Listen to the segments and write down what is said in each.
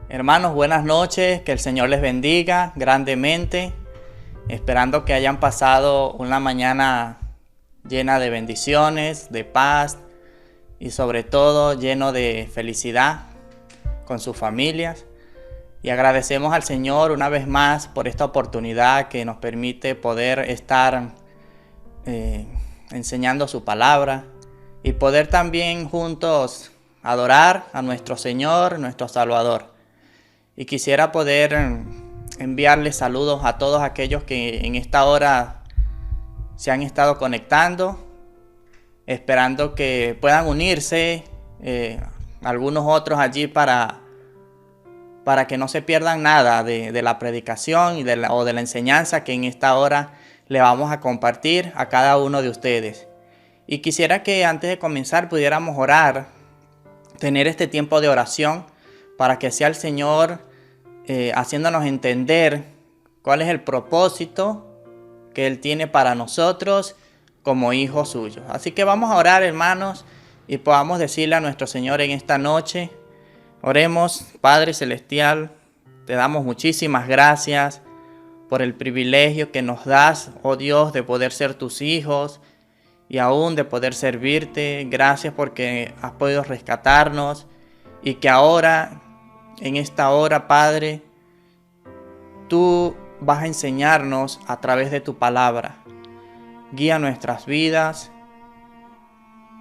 Hermanos, buenas noches, que el Señor les bendiga grandemente, esperando que hayan pasado una mañana llena de bendiciones, de paz y sobre todo lleno de felicidad con sus familias. Y agradecemos al Señor una vez más por esta oportunidad que nos permite poder estar enseñando su palabra y poder también juntos adorar a nuestro Señor, nuestro Salvador. Y quisiera poder enviarles saludos a todos aquellos que en esta hora se han estado conectando, esperando que puedan unirse algunos otros allí para que no se pierdan nada de la predicación o de la enseñanza que en esta hora le vamos a compartir a cada uno de ustedes. Y quisiera que antes de comenzar pudiéramos orar, tener este tiempo de oración para que sea el Señor haciéndonos entender cuál es el propósito que Él tiene para nosotros como hijos suyos. Así que vamos a orar, hermanos, y podamos decirle a nuestro Señor en esta noche. Oremos. Padre Celestial, te damos muchísimas gracias por el privilegio que nos das, oh Dios, de poder ser tus hijos y aún de poder servirte. Gracias porque has podido rescatarnos y que ahora, en esta hora, Padre, tú vas a enseñarnos a través de tu palabra. Guía nuestras vidas.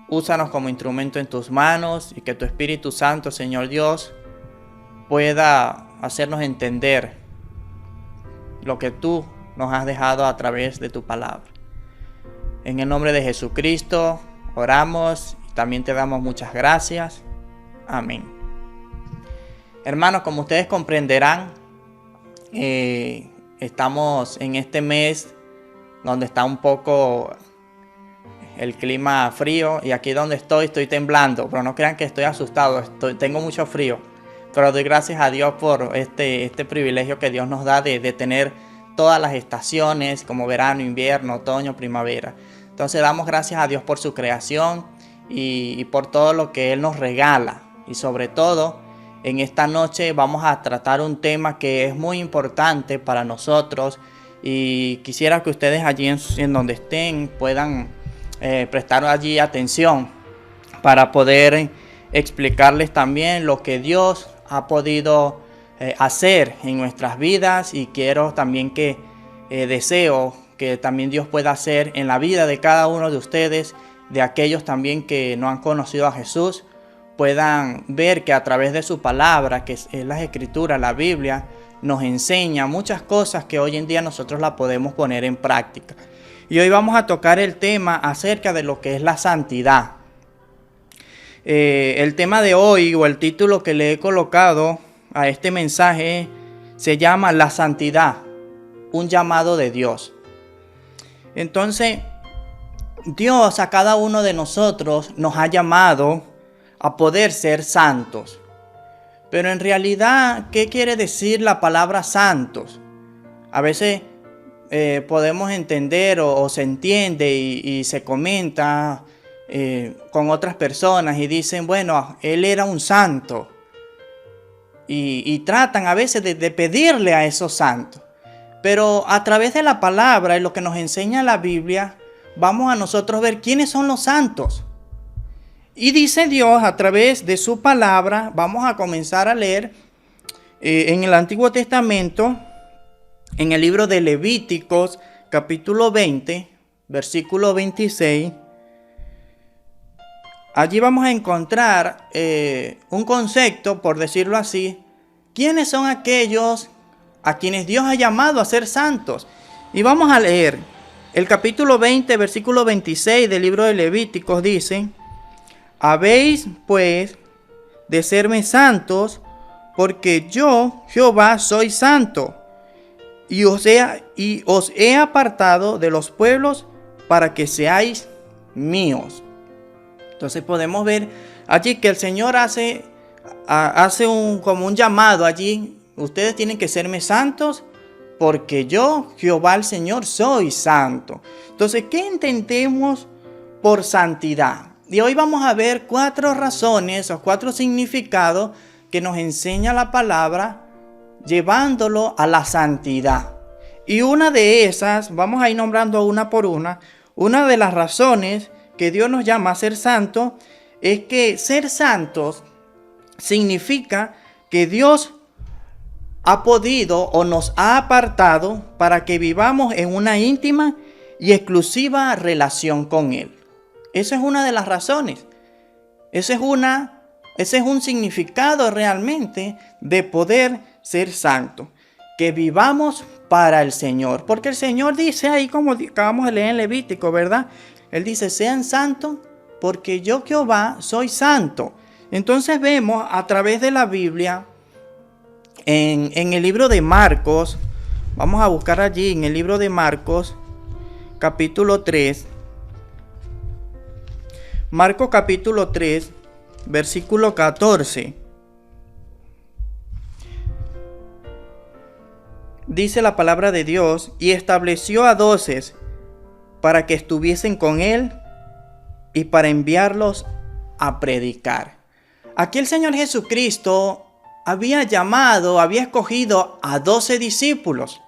Úsanos como instrumento en tus manos y que tu Espíritu Santo, Señor Dios, pueda hacernos entender lo que tú nos has dejado a través de tu palabra. En el nombre de Jesucristo oramos y también te damos muchas gracias. Amén. Hermanos, como ustedes comprenderán, estamos en este mes donde está un poco el clima frío, y aquí donde estoy temblando, pero no crean que estoy asustado, tengo mucho frío, pero doy gracias a Dios por este privilegio que Dios nos da de tener todas las estaciones como verano, invierno, otoño, primavera. Entonces damos gracias a Dios por su creación y por todo lo que Él nos regala. Y sobre todo, en esta noche vamos a tratar un tema que es muy importante para nosotros, y quisiera que ustedes allí en donde estén puedan prestar allí atención para poder explicarles también lo que Dios ha podido hacer en nuestras vidas, y quiero también que deseo que también Dios pueda hacer en la vida de cada uno de ustedes, de aquellos también que no han conocido a Jesús, puedan ver que a través de su palabra, que es las Escrituras, la Biblia, nos enseña muchas cosas que hoy en día nosotros la podemos poner en práctica. Y hoy vamos a tocar el tema acerca de lo que es la santidad. El tema de hoy, o el título que le he colocado a este mensaje, se llama La Santidad, un llamado de Dios. Entonces, Dios a cada uno de nosotros nos ha llamado a poder ser santos. Pero en realidad, ¿qué quiere decir la palabra santos? A veces podemos entender o se entiende y se comenta con otras personas y dicen, bueno, él era un santo. Y tratan a veces de pedirle a esos santos. Pero a través de la palabra y lo que nos enseña la Biblia, vamos a nosotros ver quiénes son los santos. Y dice Dios a través de su palabra, vamos a comenzar a leer en el Antiguo Testamento, en el libro de Levíticos, capítulo 20, versículo 26. Allí vamos a encontrar un concepto, por decirlo así. ¿Quiénes son aquellos a quienes Dios ha llamado a ser santos? Y vamos a leer el capítulo 20, versículo 26 del libro de Levíticos. Dice: habéis pues de serme santos, porque yo, Jehová, soy santo, y os he apartado de los pueblos para que seáis míos. Entonces podemos ver allí que el Señor hace como un llamado allí. Ustedes tienen que serme santos, porque yo, Jehová el Señor, soy santo. Entonces, ¿qué entendemos por santidad? Y hoy vamos a ver 4 razones o 4 significados que nos enseña la palabra llevándolo a la santidad. Y una de esas, vamos a ir nombrando una por una de las razones que Dios nos llama a ser santos es que ser santos significa que Dios ha podido o nos ha apartado para que vivamos en una íntima y exclusiva relación con Él. Esa es una de las razones. Ese es un significado realmente de poder ser santo. Que vivamos para el Señor. Porque el Señor dice ahí, como acabamos de leer en Levítico, ¿verdad? Él dice, sean santos porque yo Jehová soy santo. Entonces vemos a través de la Biblia, en el libro de Marcos, vamos a buscar allí en el libro de Marcos, capítulo 3. Marcos capítulo 3, versículo 14. Dice la palabra de Dios, y estableció a 12 para que estuviesen con él y para enviarlos a predicar. Aquí el Señor Jesucristo había escogido a 12 discípulos.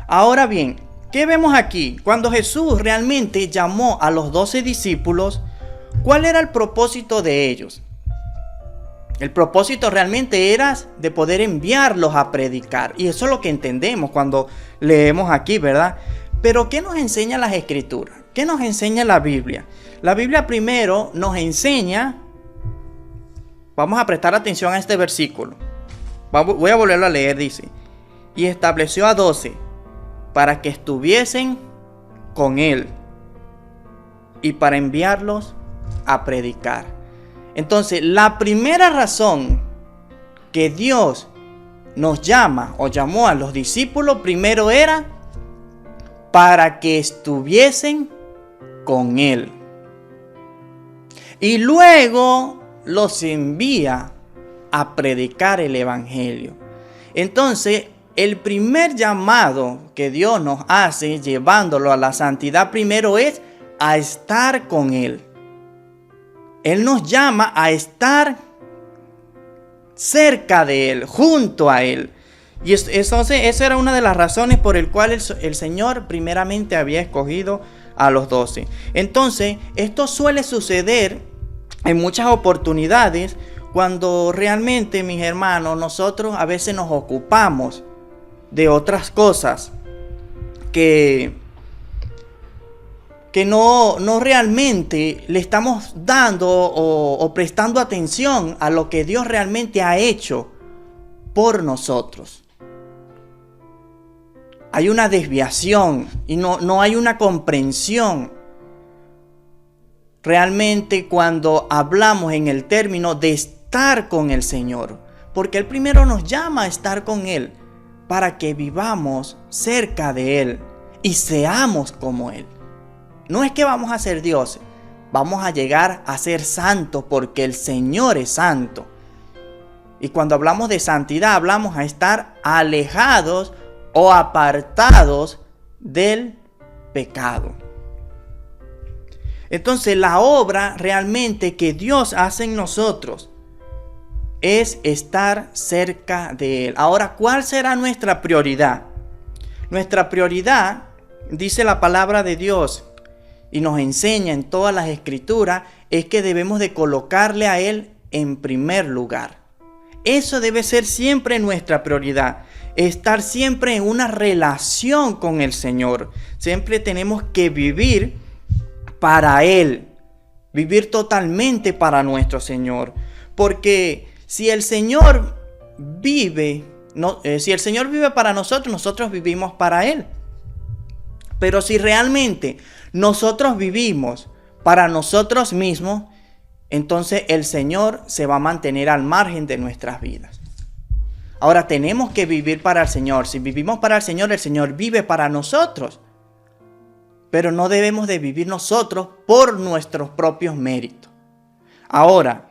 Ahora bien, ¿qué vemos aquí? Cuando Jesús realmente llamó a los 12 discípulos, ¿cuál era el propósito de ellos? El propósito realmente era de poder enviarlos a predicar. Y eso es lo que entendemos cuando leemos aquí, ¿verdad? Pero ¿qué nos enseña las Escrituras? ¿Qué nos enseña la Biblia? La Biblia primero nos enseña, vamos a prestar atención a este versículo. Voy a volverlo a leer, dice. Y estableció a 12 para que estuviesen con él y para enviarlos a predicar. Entonces, la primera razón que Dios nos llama o llamó a los discípulos primero era para que estuviesen con él. Y luego los envía a predicar el evangelio. Entonces, el primer llamado que Dios nos hace llevándolo a la santidad primero es a estar con él. Él nos llama a estar cerca de él, junto a él. Y esa era una de las razones por el cual el Señor primeramente había escogido a los 12. Entonces, esto suele suceder en muchas oportunidades cuando realmente, mis hermanos, nosotros a veces nos ocupamos de otras cosas que no realmente le estamos dando o prestando atención a lo que Dios realmente ha hecho por nosotros. Hay una desviación y no hay una comprensión. Realmente cuando hablamos en el término de estar con el Señor, porque Él primero nos llama a estar con Él para que vivamos cerca de Él y seamos como Él. No es que vamos a ser dioses, vamos a llegar a ser santos porque el Señor es santo. Y cuando hablamos de santidad, hablamos a estar alejados o apartados del pecado. Entonces, la obra realmente que Dios hace en nosotros es estar cerca de Él. Ahora, ¿cuál será nuestra prioridad? Nuestra prioridad, dice la palabra de Dios, y nos enseña en todas las escrituras, es que debemos de colocarle a Él en primer lugar. Eso debe ser siempre nuestra prioridad. Estar siempre en una relación con el Señor. Siempre tenemos que vivir para Él. Vivir totalmente para nuestro Señor. Porque si el Señor vive para nosotros, nosotros vivimos para Él. Pero si realmente nosotros vivimos para nosotros mismos, entonces el Señor se va a mantener al margen de nuestras vidas. Ahora tenemos que vivir para el Señor. Si vivimos para el Señor vive para nosotros. Pero no debemos de vivir nosotros por nuestros propios méritos. Ahora,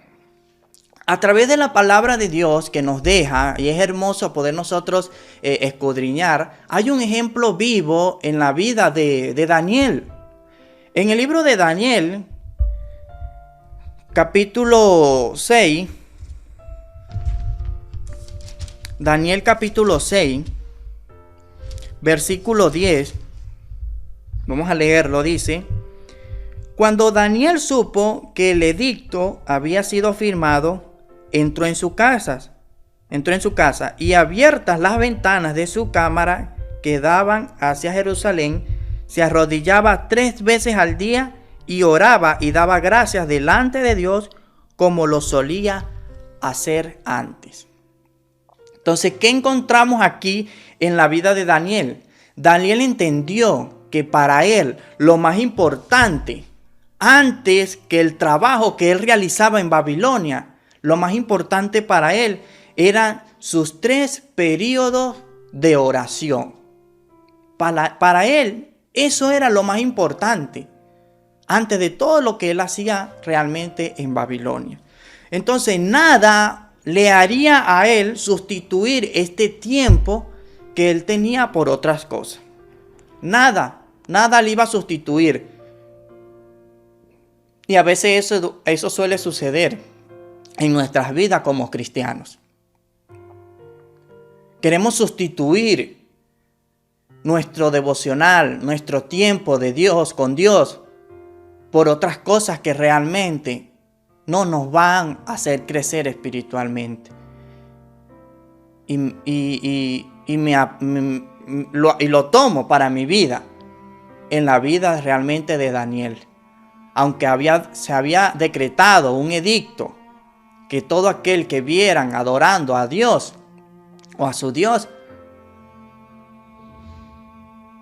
a través de la palabra de Dios que nos deja, y es hermoso poder nosotros escudriñar, hay un ejemplo vivo en la vida de Daniel. En el libro de Daniel, capítulo 6, Daniel capítulo 6, versículo 10. Vamos a leerlo, dice: cuando Daniel supo que el edicto había sido firmado, entró en su casa y abiertas las ventanas de su cámara que daban hacia Jerusalén, se arrodillaba 3 veces al día y oraba y daba gracias delante de Dios como lo solía hacer antes. Entonces, ¿qué encontramos aquí en la vida de Daniel? Daniel entendió que para él lo más importante, antes que el trabajo que él realizaba en Babilonia, lo más importante para él eran sus 3 periodos de oración. Para él, eso era lo más importante, antes de todo lo que él hacía realmente en Babilonia. Entonces, nada le haría a él sustituir este tiempo que él tenía por otras cosas. Nada le iba a sustituir. Y a veces eso suele suceder en nuestras vidas como cristianos. Queremos sustituir nuestro devocional, nuestro tiempo de Dios con Dios por otras cosas que realmente no nos van a hacer crecer espiritualmente. Y lo tomo para mi vida, en la vida realmente de Daniel. Aunque se había decretado un edicto que todo aquel que vieran adorando a Dios o a su Dios,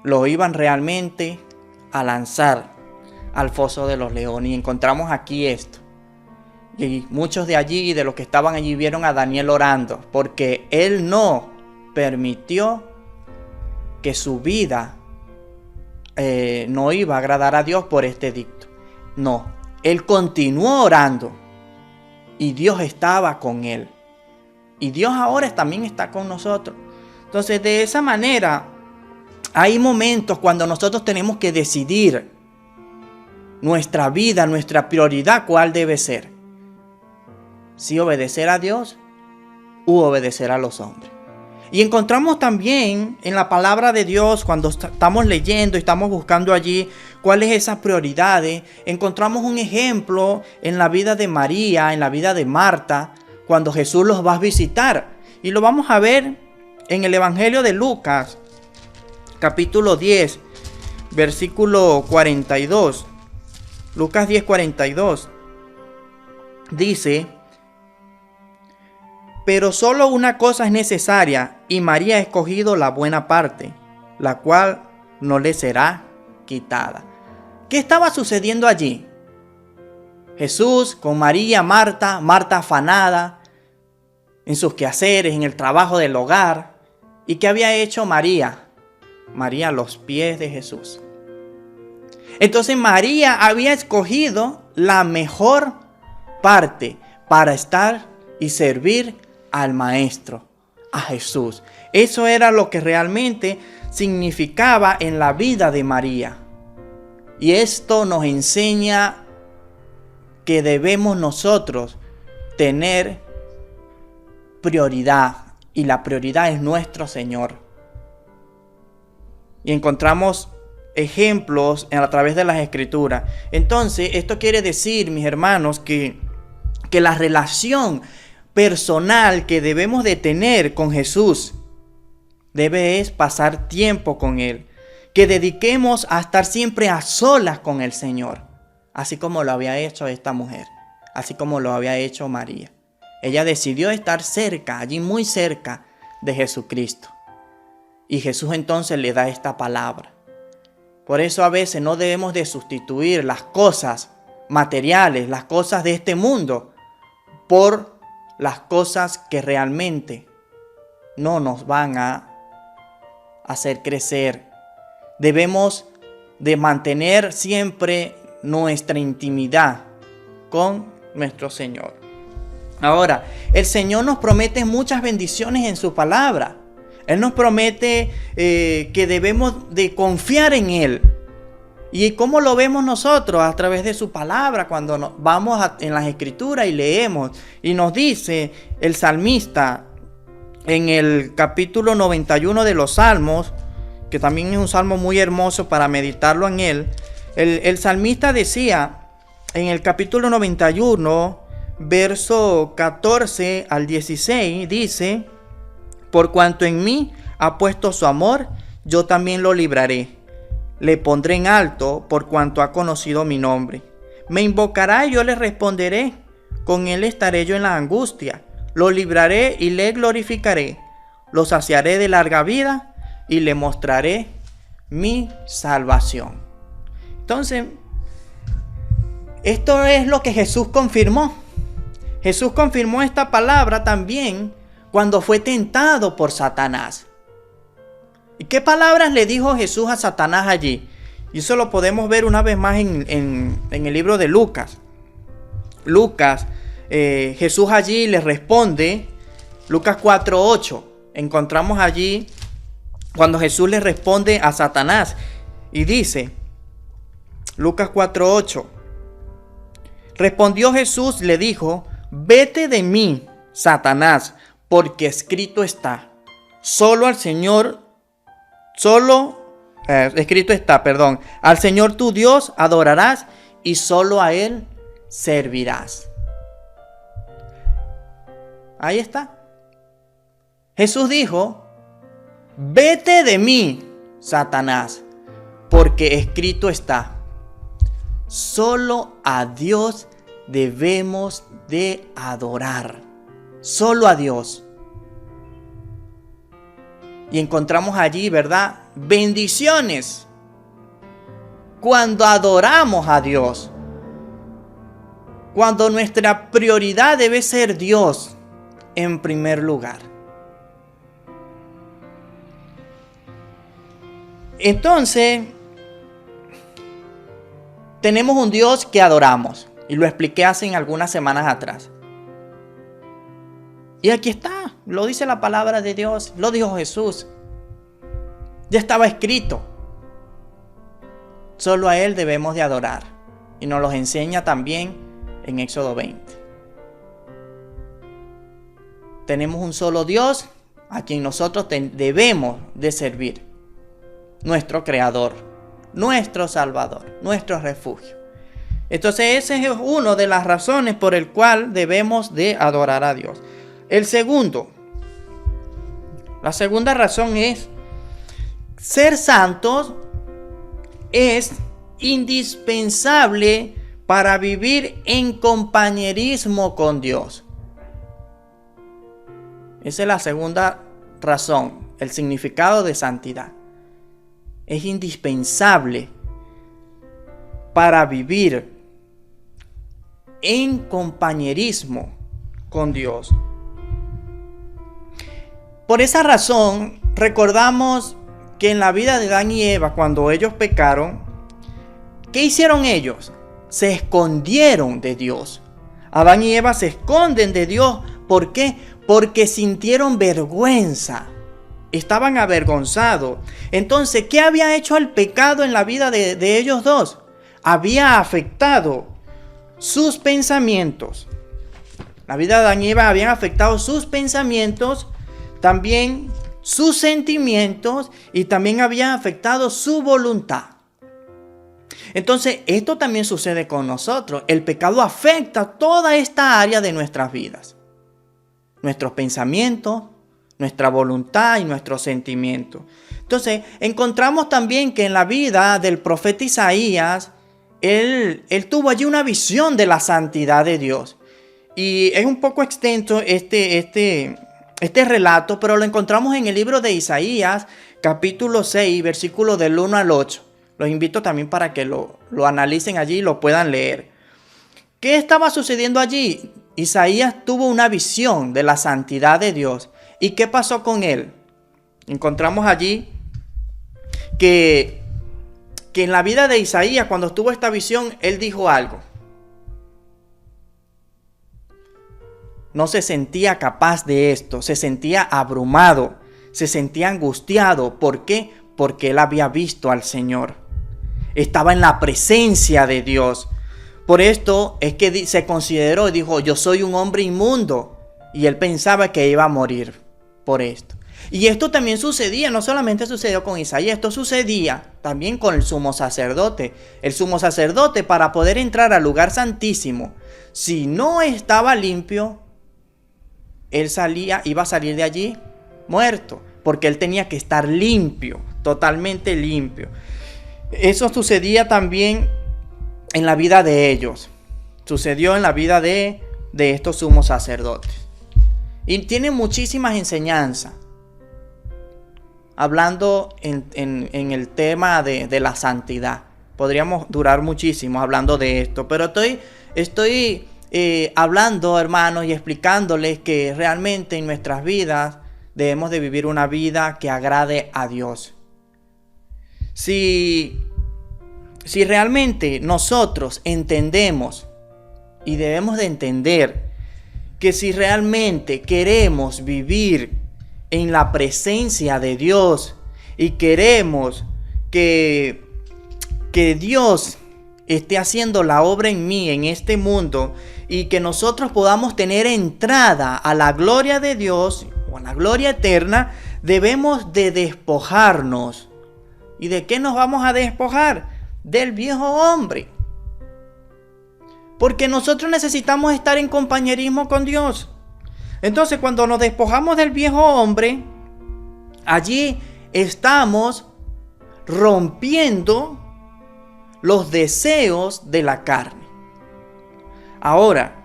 lo iban realmente a lanzar al foso de los leones. Y encontramos aquí esto. Y muchos de allí, de los que estaban allí, vieron a Daniel orando, porque él no permitió que su vida no iba a agradar a Dios por este edicto. No, él continuó orando y Dios estaba con él. Y Dios ahora también está con nosotros. Entonces, de esa manera, hay momentos cuando nosotros tenemos que decidir nuestra vida, nuestra prioridad, cuál debe ser. Si obedecer a Dios u obedecer a los hombres. Y encontramos también en la palabra de Dios, cuando estamos leyendo y estamos buscando allí cuáles esas prioridades, encontramos un ejemplo en la vida de María, en la vida de Marta, cuando Jesús los va a visitar. Y lo vamos a ver en el Evangelio de Lucas, capítulo 10, versículo 42. Lucas 10, 42. Dice: pero solo una cosa es necesaria, y María ha escogido la buena parte, la cual no le será quitada. ¿Qué estaba sucediendo allí? Jesús con María, Marta afanada en sus quehaceres, en el trabajo del hogar. ¿Y qué había hecho María? María a los pies de Jesús. Entonces María había escogido la mejor parte para estar y servir al Maestro, a Jesús. Eso era lo que realmente significaba en la vida de María. Y esto nos enseña que debemos nosotros tener prioridad. Y la prioridad es nuestro Señor. Y encontramos ejemplos a través de las Escrituras. Entonces, esto quiere decir, mis hermanos, que la relación personal que debemos de tener con Jesús debe es pasar tiempo con Él. Que dediquemos a estar siempre a solas con el Señor. Así como lo había hecho esta mujer. Así como lo había hecho María. Ella decidió estar cerca, allí muy cerca de Jesucristo. Y Jesús entonces le da esta palabra. Por eso a veces no debemos de sustituir las cosas materiales, las cosas de este mundo, por las cosas que realmente no nos van a hacer crecer. Debemos de mantener siempre nuestra intimidad con nuestro Señor. Ahora, el Señor nos promete muchas bendiciones en su palabra. Él nos promete que debemos de confiar en Él. ¿Y cómo lo vemos nosotros? A través de su palabra, cuando vamos en las Escrituras y leemos. Y nos dice el salmista en el capítulo 91 de los Salmos, que también es un salmo muy hermoso para meditarlo en él, el salmista decía en el capítulo 91, verso 14 al 16, dice: por cuanto en mí ha puesto su amor, yo también lo libraré. Le pondré en alto por cuanto ha conocido mi nombre. Me invocará y yo le responderé. Con él estaré yo en la angustia. Lo libraré y le glorificaré. Lo saciaré de larga vida y le mostraré mi salvación. Entonces, esto es lo que Jesús confirmó. Jesús confirmó esta palabra también cuando fue tentado por Satanás. ¿Y qué palabras le dijo Jesús a Satanás allí? Y eso lo podemos ver una vez más en el libro de Lucas. Jesús allí le responde, Lucas 4:8. Encontramos allí cuando Jesús le responde a Satanás y dice, Lucas 4:8. Respondió Jesús, le dijo: vete de mí, Satanás, porque escrito está, al Señor tu Dios adorarás y solo a Él servirás. Ahí está. Jesús dijo: vete de mí, Satanás, porque escrito está, solo a Dios debemos de adorar. Solo a Dios. Y encontramos allí, ¿verdad?, bendiciones cuando adoramos a Dios. Cuando nuestra prioridad debe ser Dios en primer lugar. Entonces, tenemos un Dios que adoramos. Y lo expliqué hace algunas semanas atrás. Y aquí está, lo dice la palabra de Dios, lo dijo Jesús. Ya estaba escrito. Solo a Él debemos de adorar. Y nos los enseña también en Éxodo 20. Tenemos un solo Dios a quien nosotros debemos de servir. Nuestro Creador, nuestro Salvador, nuestro refugio. Entonces esa es una de las razones por el cual debemos de adorar a Dios. La segunda razón es: ser santos es indispensable para vivir en compañerismo con Dios. Esa es la segunda razón, el significado de santidad. Es indispensable para vivir en compañerismo con Dios. Por esa razón, recordamos que en la vida de Adán y Eva, cuando ellos pecaron, ¿qué hicieron ellos? Se escondieron de Dios. Adán y Eva se esconden de Dios. ¿Por qué? Porque sintieron vergüenza. Estaban avergonzados. Entonces, ¿qué había hecho el pecado en la vida de ellos dos? Había afectado sus pensamientos. La vida de Adán y Eva habían afectado sus pensamientos, también sus sentimientos, y también habían afectado su voluntad. Entonces, esto también sucede con nosotros. El pecado afecta toda esta área de nuestras vidas. Nuestros pensamientos, nuestra voluntad y nuestros sentimientos. Entonces, encontramos también que en la vida del profeta Isaías, él tuvo allí una visión de la santidad de Dios. Y es un poco extenso este relato, pero lo encontramos en el libro de Isaías, capítulo 6, versículo del 1 al 8. Los invito también para que lo analicen allí y lo puedan leer. ¿Qué estaba sucediendo allí? Isaías tuvo una visión de la santidad de Dios. ¿Y qué pasó con él? Encontramos allí que en la vida de Isaías, cuando tuvo esta visión, él dijo algo. No se sentía capaz de esto, se sentía abrumado, se sentía angustiado. ¿Por qué? Porque él había visto al Señor. Estaba en la presencia de Dios. Por esto es que se consideró y dijo: yo soy un hombre inmundo. Y él pensaba que iba a morir. por esto. Y esto también sucedía, no solamente sucedió con Isaías, esto sucedía también con el sumo sacerdote. El sumo sacerdote, para poder entrar al lugar santísimo, si no estaba limpio, él iba a salir de allí muerto, porque él tenía que estar limpio, totalmente limpio. Eso sucedía también en la vida de ellos. Sucedió en la vida de estos sumos sacerdotes. Y tiene muchísimas enseñanzas. Hablando en el tema de la santidad. Podríamos durar muchísimo hablando de esto. Pero estoy hablando, hermanos, y explicándoles que realmente en nuestras vidas debemos de vivir una vida que agrade a Dios. Si realmente nosotros entendemos, y debemos de entender, que si realmente queremos vivir en la presencia de Dios y queremos que Dios esté haciendo la obra en mí, en este mundo, y que nosotros podamos tener entrada a la gloria de Dios o a la gloria eterna, debemos de despojarnos. ¿Y de qué nos vamos a despojar? Del viejo hombre. Porque nosotros necesitamos estar en compañerismo con Dios. Entonces, cuando nos despojamos del viejo hombre, allí estamos rompiendo los deseos de la carne. Ahora,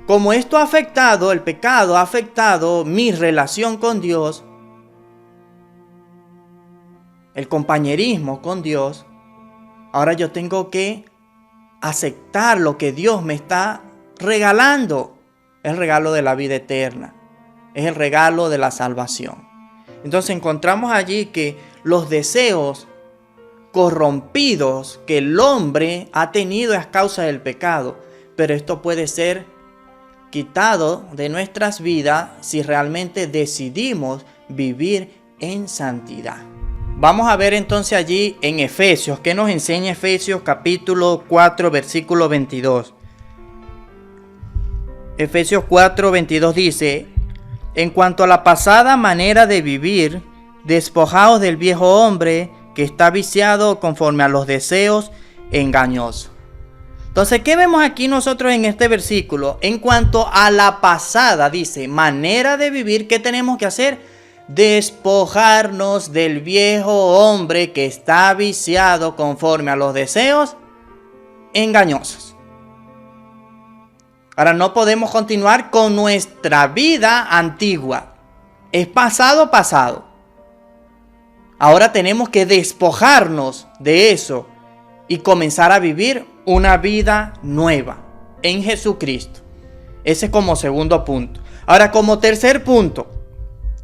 como esto ha afectado, el pecado ha afectado mi relación con Dios, el compañerismo con Dios, ahora yo tengo que aceptar lo que Dios me está regalando. Es el regalo de la vida eterna. Es el regalo de la salvación. Entonces encontramos allí que los deseos corrompidos que el hombre ha tenido es a causa del pecado. Pero esto puede ser quitado de nuestras vidas si realmente decidimos vivir en santidad. Vamos a ver entonces allí en Efesios. ¿Qué nos enseña Efesios capítulo 4 versículo 22? Efesios 4:22 dice: en cuanto a la pasada manera de vivir, despojaos del viejo hombre que está viciado conforme a los deseos engañosos. Entonces, ¿qué vemos aquí nosotros en este versículo? En cuanto a la pasada, dice, manera de vivir, ¿qué tenemos que hacer? Despojarnos del viejo hombre que está viciado conforme a los deseos engañosos. Ahora no podemos continuar con nuestra vida antigua. Es pasado. Ahora tenemos que despojarnos de eso y comenzar a vivir una vida nueva en Jesucristo. Ese es como segundo punto. Ahora, como tercer punto,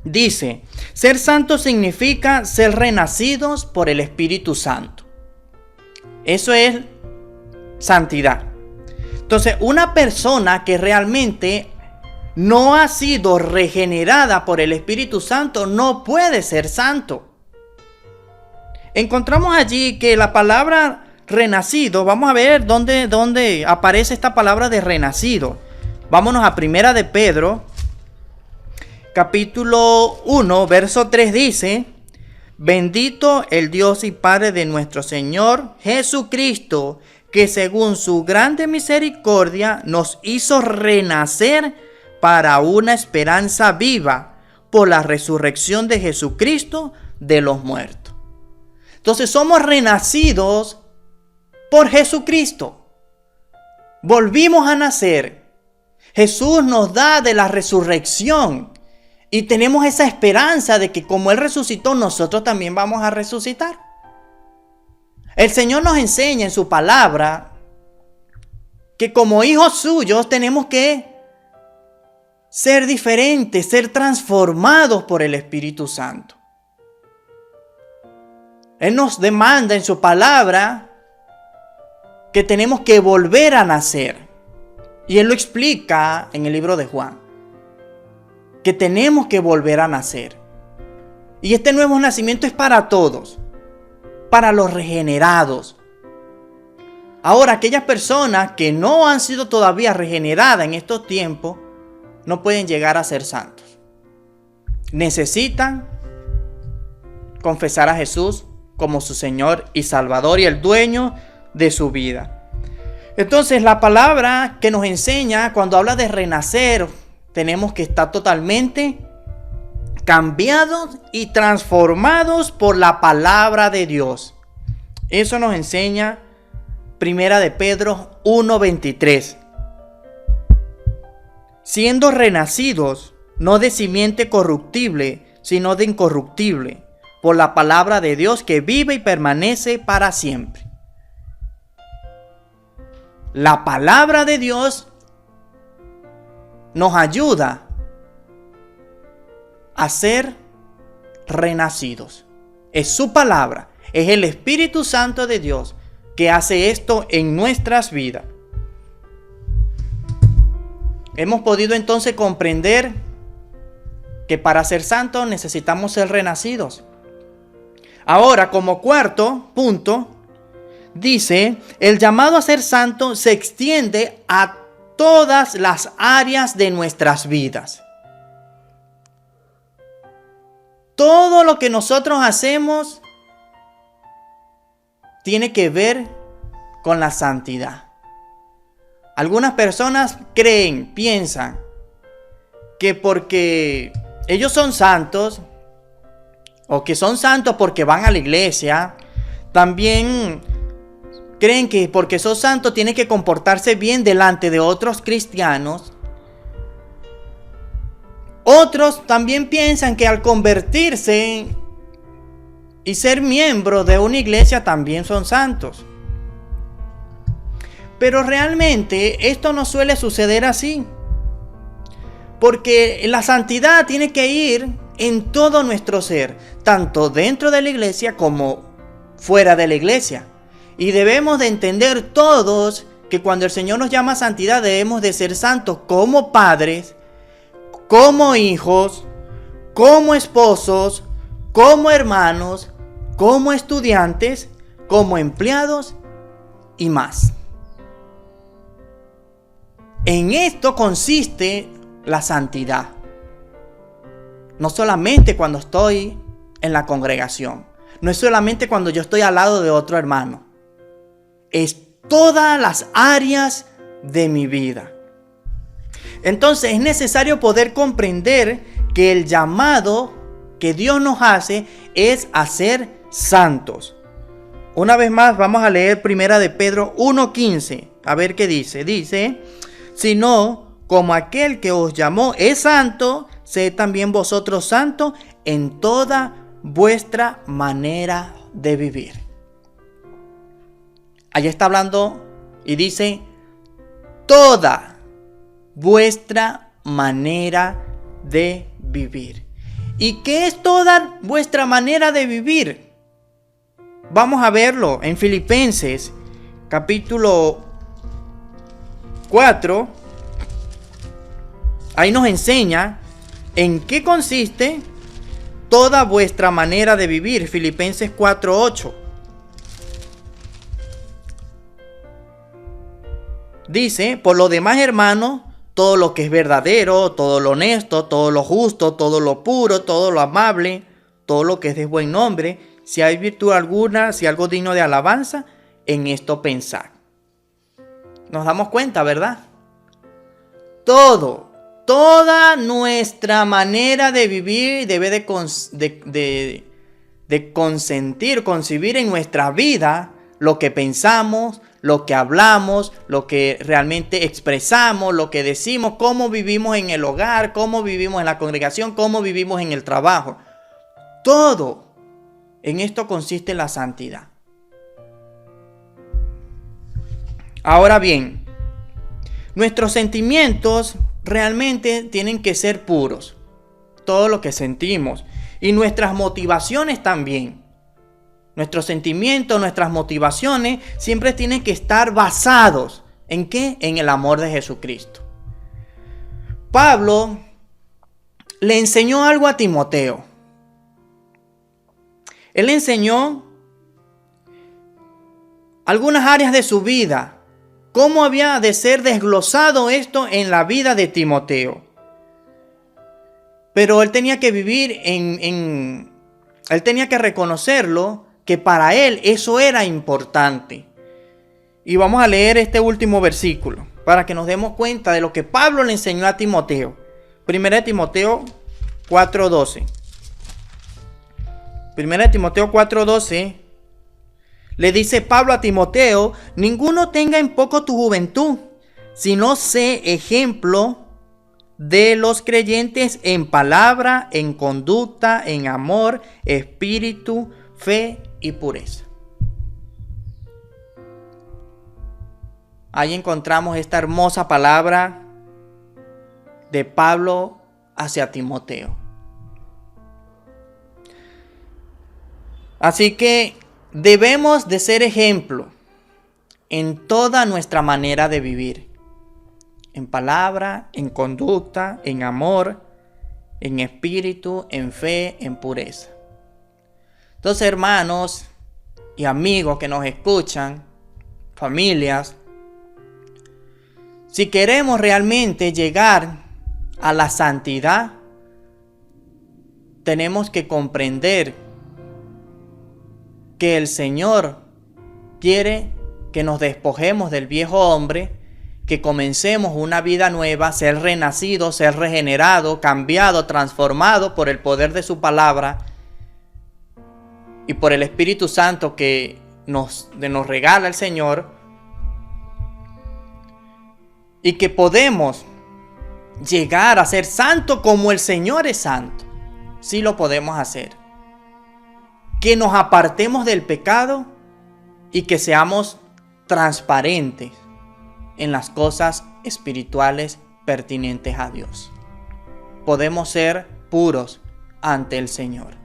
dice, ser santos significa ser renacidos por el Espíritu Santo. Eso es santidad. Entonces, una persona que realmente no ha sido regenerada por el Espíritu Santo no puede ser santo. Encontramos allí que la palabra renacido, vamos a ver dónde aparece esta palabra de renacido. Vámonos a Primera de Pedro, capítulo 1, verso 3 dice: bendito el Dios y Padre de nuestro Señor Jesucristo, que según su grande misericordia nos hizo renacer para una esperanza viva por la resurrección de Jesucristo de los muertos. Entonces somos renacidos por Jesucristo. Volvimos a nacer. Jesús nos da de la resurrección y tenemos esa esperanza de que como Él resucitó, nosotros también vamos a resucitar. El Señor nos enseña en su palabra que como hijos suyos tenemos que ser diferentes, ser transformados por el Espíritu Santo. Él nos demanda en su palabra que tenemos que volver a nacer. Y Él lo explica en el libro de Juan, que tenemos que volver a nacer. Y este nuevo nacimiento es para todos, para los regenerados. Ahora, aquellas personas que no han sido todavía regeneradas en estos tiempos, no pueden llegar a ser santos. necesitan confesar a Jesús como su Señor y Salvador y el dueño de su vida. Entonces, la palabra que nos enseña cuando habla de renacer, tenemos que estar totalmente cambiados y transformados por la palabra de Dios. Eso nos enseña Primera de Pedro 1:23. Siendo renacidos, no de simiente corruptible, sino de incorruptible, por la palabra de Dios que vive y permanece para siempre. La palabra de Dios nos ayuda a ser renacidos. Es su palabra, es el Espíritu Santo de Dios que hace esto en nuestras vidas. Hemos podido entonces comprender que para ser santos necesitamos ser renacidos. Ahora, como cuarto punto, dice, el llamado a ser santo se extiende a todas las áreas de nuestras vidas. Todo lo que nosotros hacemos tiene que ver con la santidad. Algunas personas piensan que porque ellos son santos, o que son santos porque van a la iglesia, también creen que porque son santos tienen que comportarse bien delante de otros cristianos. Otros también piensan que al convertirse y ser miembro de una iglesia también son santos. Pero realmente esto no suele suceder así. Porque la santidad tiene que ir en todo nuestro ser, tanto dentro de la iglesia como fuera de la iglesia. Y debemos de entender todos que cuando el Señor nos llama a santidad debemos de ser santos como padres, como hijos, como esposos, como hermanos, como estudiantes, como empleados y más. En esto consiste la santidad. No solamente cuando estoy en la congregación, no es solamente cuando yo estoy al lado de otro hermano, es todas las áreas de mi vida. Entonces es necesario poder comprender que el llamado que Dios nos hace es a ser santos. Una vez más vamos a leer Primera de Pedro 1:15. A ver qué dice. Dice, sino como aquel que os llamó es santo, sed también vosotros santos en toda vuestra manera de vivir. Allí está hablando y dice, toda vuestra manera de vivir. ¿Y qué es toda vuestra manera de vivir? Vamos a verlo en Filipenses capítulo 4. Ahí nos enseña en qué consiste toda vuestra manera de vivir. Filipenses 4:8. Dice, por lo demás, hermanos, todo lo que es verdadero, todo lo honesto, todo lo justo, todo lo puro, todo lo amable, todo lo que es de buen nombre, si hay virtud alguna, si algo digno de alabanza, en esto pensad. Nos damos cuenta, ¿verdad? Toda nuestra manera de vivir debe de concebir en nuestra vida lo que pensamos, lo que hablamos, lo que realmente expresamos, lo que decimos, cómo vivimos en el hogar, cómo vivimos en la congregación, cómo vivimos en el trabajo. Todo en esto consiste la santidad. Ahora bien, nuestros sentimientos realmente tienen que ser puros. Todo lo que sentimos. Y nuestras motivaciones también. Nuestros sentimientos, nuestras motivaciones siempre tienen que estar basados ¿en qué? En el amor de Jesucristo. Pablo le enseñó algo a Timoteo. Él le enseñó algunas áreas de su vida. ¿Cómo había de ser desglosado esto en la vida de Timoteo? Pero él tenía que vivir él tenía que reconocerlo, que para él eso era importante. Y vamos a leer este último versículo para que nos demos cuenta de lo que Pablo le enseñó a Timoteo. 1 Timoteo 4:12. 1 Timoteo 4:12 le dice Pablo a Timoteo: ninguno tenga en poco tu juventud, sino sé ejemplo de los creyentes en palabra, en conducta, en amor, espíritu, fe y pureza. Ahí encontramos esta hermosa palabra de Pablo hacia Timoteo. Así que debemos de ser ejemplo en toda nuestra manera de vivir. En palabra, en conducta, en amor, en espíritu, en fe, en pureza. Entonces, hermanos y amigos que nos escuchan, familias, si queremos realmente llegar a la santidad, tenemos que comprender que el Señor quiere que nos despojemos del viejo hombre, que comencemos una vida nueva, ser renacido, ser regenerado, cambiado, transformado por el poder de su palabra y por el Espíritu Santo que nos regala el Señor, y que podemos llegar a ser santo como el Señor es santo. Sí lo podemos hacer. Que nos apartemos del pecado y que seamos transparentes en las cosas espirituales pertinentes a Dios. Podemos ser puros ante el Señor.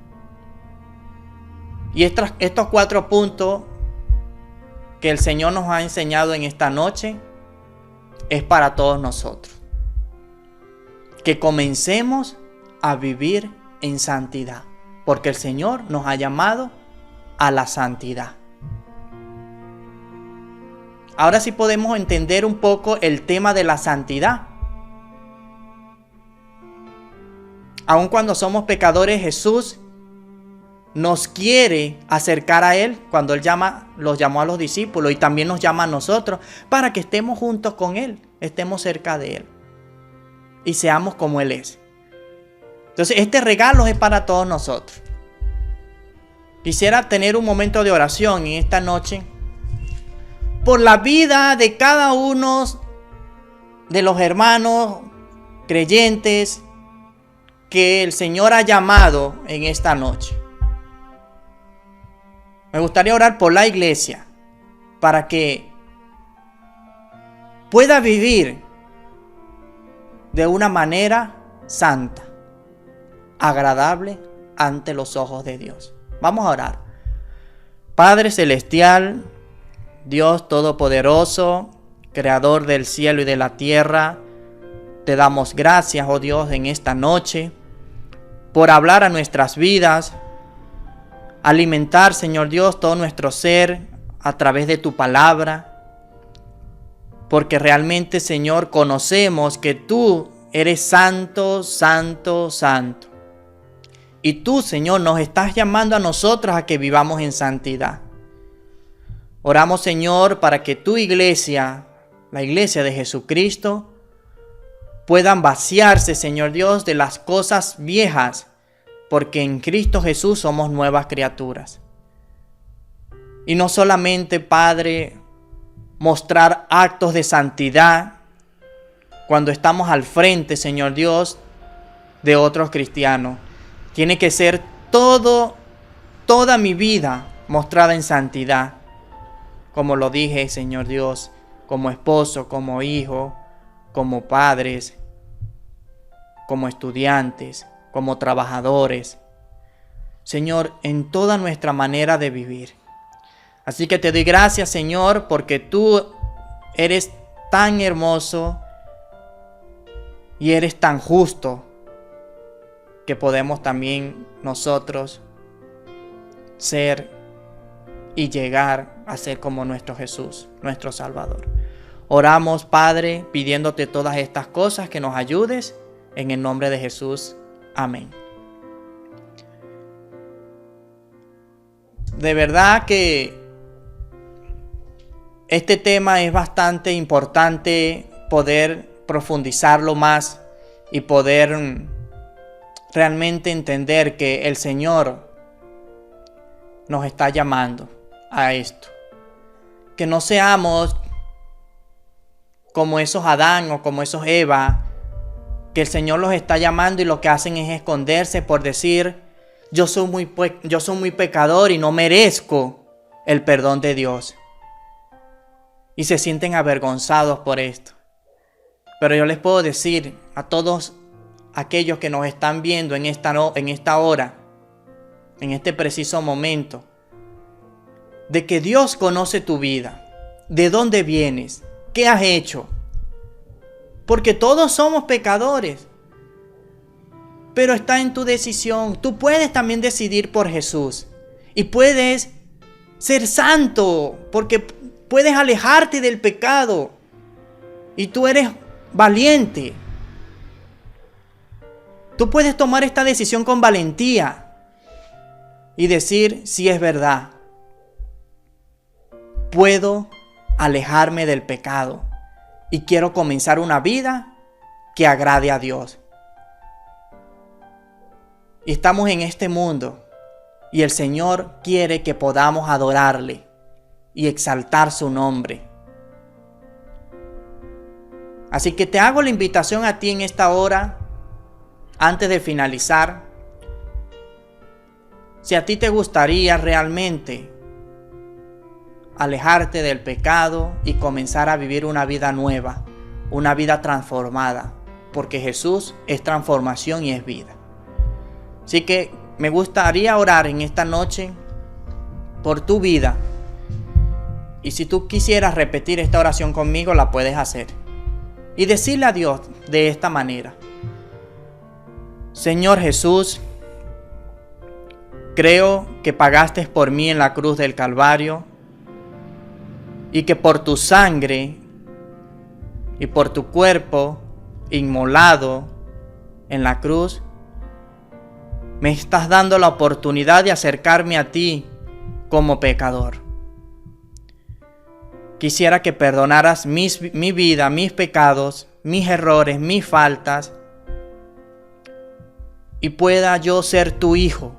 Y estos 4 puntos que el Señor nos ha enseñado en esta noche es para todos nosotros. Que comencemos a vivir en santidad, porque el Señor nos ha llamado a la santidad. Ahora sí podemos entender un poco el tema de la santidad. Aun cuando somos pecadores, Jesús nos quiere acercar a Él cuando Él los llamó a los discípulos, y también nos llama a nosotros para que estemos juntos con Él, estemos cerca de Él y seamos como Él es. Entonces este regalo es para todos nosotros. Quisiera tener un momento de oración en esta noche por la vida de cada uno de los hermanos creyentes que el Señor ha llamado en esta noche. Me gustaría orar por la iglesia para que pueda vivir de una manera santa, agradable ante los ojos de Dios. Vamos a orar. Padre celestial, Dios todopoderoso, creador del cielo y de la tierra, te damos gracias, oh Dios, en esta noche por hablar a nuestras vidas, alimentar, Señor Dios, todo nuestro ser a través de tu palabra, porque realmente, Señor, conocemos que tú eres santo, santo, santo. Y tú, Señor, nos estás llamando a nosotros a que vivamos en santidad. Oramos, Señor, para que tu iglesia, la iglesia de Jesucristo, puedan vaciarse, Señor Dios, de las cosas viejas, porque en Cristo Jesús somos nuevas criaturas. Y no solamente, Padre, mostrar actos de santidad cuando estamos al frente, Señor Dios, de otros cristianos. Tiene que ser toda mi vida mostrada en santidad. Como lo dije, Señor Dios, como esposo, como hijo, como padres, como estudiantes, como trabajadores. Señor, en toda nuestra manera de vivir. Así que te doy gracias, Señor, porque tú eres tan hermoso y eres tan justo que podemos también nosotros ser y llegar a ser como nuestro Jesús, nuestro Salvador. Oramos, Padre, pidiéndote todas estas cosas, que nos ayudes. En el nombre de Jesús. Amén. De verdad que este tema es bastante importante poder profundizarlo más y poder realmente entender que el Señor nos está llamando a esto. Que no seamos como esos Adán o como esos Eva, que el Señor los está llamando y lo que hacen es esconderse por decir, yo soy muy pecador y no merezco el perdón de Dios. Y se sienten avergonzados por esto. Pero yo les puedo decir a todos aquellos que nos están viendo en esta hora, en este preciso momento, de que Dios conoce tu vida, de dónde vienes, qué has hecho. Porque todos somos pecadores. Pero está en tu decisión. Tú puedes también decidir por Jesús. Y puedes ser santo, porque puedes alejarte del pecado. Y tú eres valiente. Tú puedes tomar esta decisión con valentía y decir, si es verdad, puedo alejarme del pecado y quiero comenzar una vida que agrade a Dios. Y estamos en este mundo y el Señor quiere que podamos adorarle y exaltar su nombre. Así que te hago la invitación a ti en esta hora, antes de finalizar. Si a ti te gustaría realmente alejarte del pecado y comenzar a vivir una vida nueva, una vida transformada, porque Jesús es transformación y es vida. Así que me gustaría orar en esta noche por tu vida. Y si tú quisieras repetir esta oración conmigo, la puedes hacer. Y decirle a Dios de esta manera: Señor Jesús, creo que pagaste por mí en la cruz del Calvario y que por tu sangre y por tu cuerpo inmolado en la cruz, me estás dando la oportunidad de acercarme a ti como pecador. Quisiera que perdonaras mi vida, mis pecados, mis errores, mis faltas, y pueda yo ser tu hijo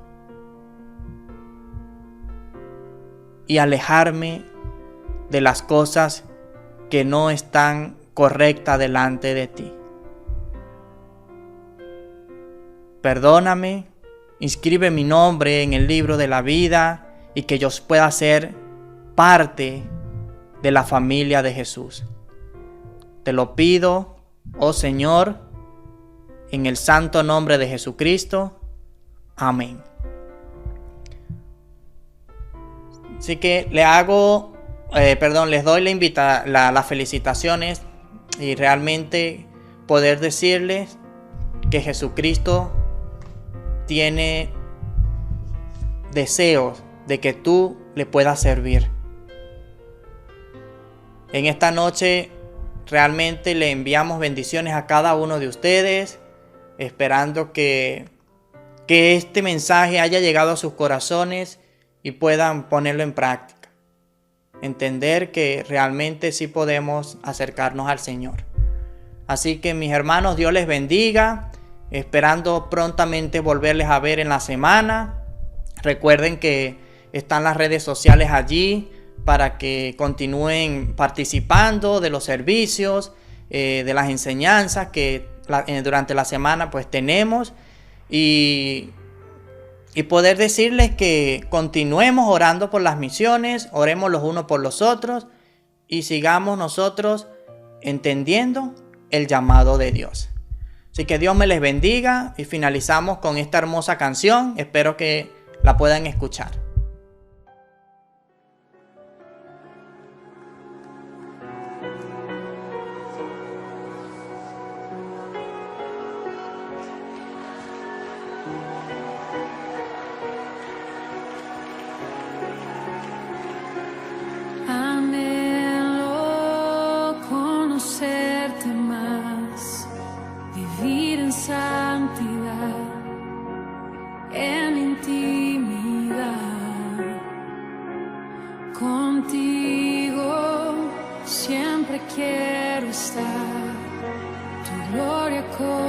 y alejarme de las cosas que no están correctas delante de ti. Perdóname, inscribe mi nombre en el libro de la vida y que yo pueda ser parte de la familia de Jesús. Te lo pido, oh Señor, en el santo nombre de Jesucristo. Amén. Así que les doy las felicitaciones y realmente poder decirles que Jesucristo tiene deseos de que tú le puedas servir. En esta noche realmente le enviamos bendiciones a cada uno de ustedes, esperando que este mensaje haya llegado a sus corazones y puedan ponerlo en práctica. Entender que realmente sí podemos acercarnos al Señor. Así que mis hermanos, Dios les bendiga, esperando prontamente volverles a ver en la semana. Recuerden que están las redes sociales allí para que continúen participando de los servicios, de las enseñanzas que durante la semana pues tenemos, y poder decirles que continuemos orando por las misiones, oremos los unos por los otros y sigamos nosotros entendiendo el llamado de Dios. Así que Dios me les bendiga y finalizamos con esta hermosa canción. Espero que la puedan escuchar. Conocerte más, vivir en santidad. contigo siempre quiero estar, tu gloria con